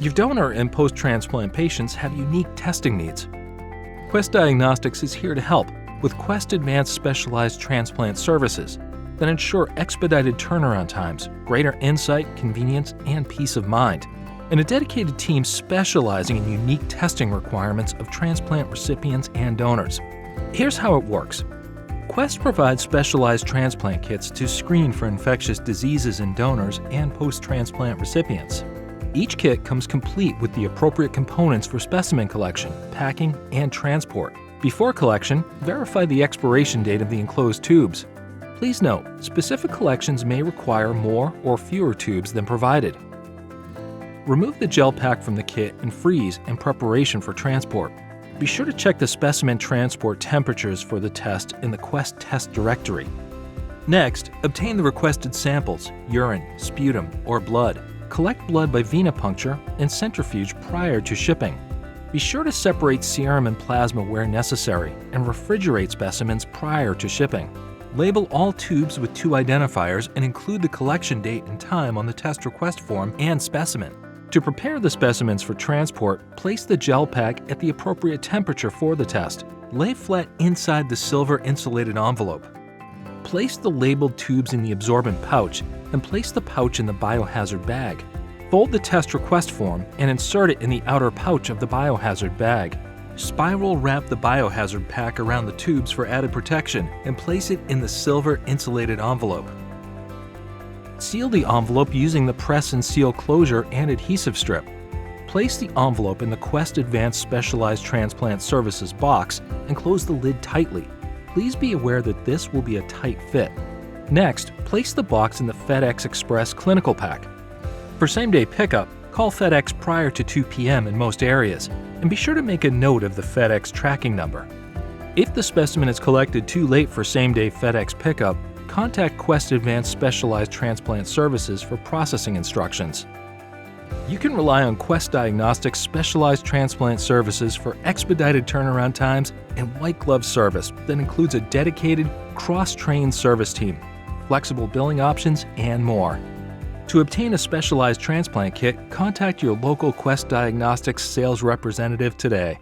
Your donor and post-transplant patients have unique testing needs. Quest Diagnostics is here to help with Quest Advanced Specialized Transplant Services that ensure expedited turnaround times, greater insight, convenience, and peace of mind, and a dedicated team specializing in unique testing requirements of transplant recipients and donors. Here's how it works. Quest provides specialized transplant kits to screen for infectious diseases in donors and post-transplant recipients. Each kit comes complete with the appropriate components for specimen collection, packing, and transport. Before collection, verify the expiration date of the enclosed tubes. Please note, specific collections may require more or fewer tubes than provided. Remove the gel pack from the kit and freeze in preparation for transport. Be sure to check the specimen transport temperatures for the test in the Quest test directory. Next, obtain the requested samples, urine, sputum, or blood. Collect blood by venipuncture and centrifuge prior to shipping. Be sure to separate serum and plasma where necessary and refrigerate specimens prior to shipping. Label all tubes with 2 identifiers and include the collection date and time on the test request form and specimen. To prepare the specimens for transport, place the gel pack at the appropriate temperature for the test. Lay flat inside the silver insulated envelope. Place the labeled tubes in the absorbent pouch and place the pouch in the biohazard bag. Fold the test request form and insert it in the outer pouch of the biohazard bag. Spiral wrap the biohazard pack around the tubes for added protection and place it in the silver insulated envelope. Seal the envelope using the press and seal closure and adhesive strip. Place the envelope in the Quest Advanced Specialized Transplant Services box and close the lid tightly. Please be aware that this will be a tight fit. Next, place the box in the FedEx Express Clinical Pack. For same-day pickup, call FedEx prior to 2 p.m. in most areas, and be sure to make a note of the FedEx tracking number. If the specimen is collected too late for same-day FedEx pickup, contact Quest Advanced Specialized Transplant Services for processing instructions. You can rely on Quest Diagnostics Specialized Transplant Services for expedited turnaround times and white glove service that includes a dedicated, cross-trained service team, flexible billing options, and more. To obtain a specialized transplant kit, contact your local Quest Diagnostics sales representative today.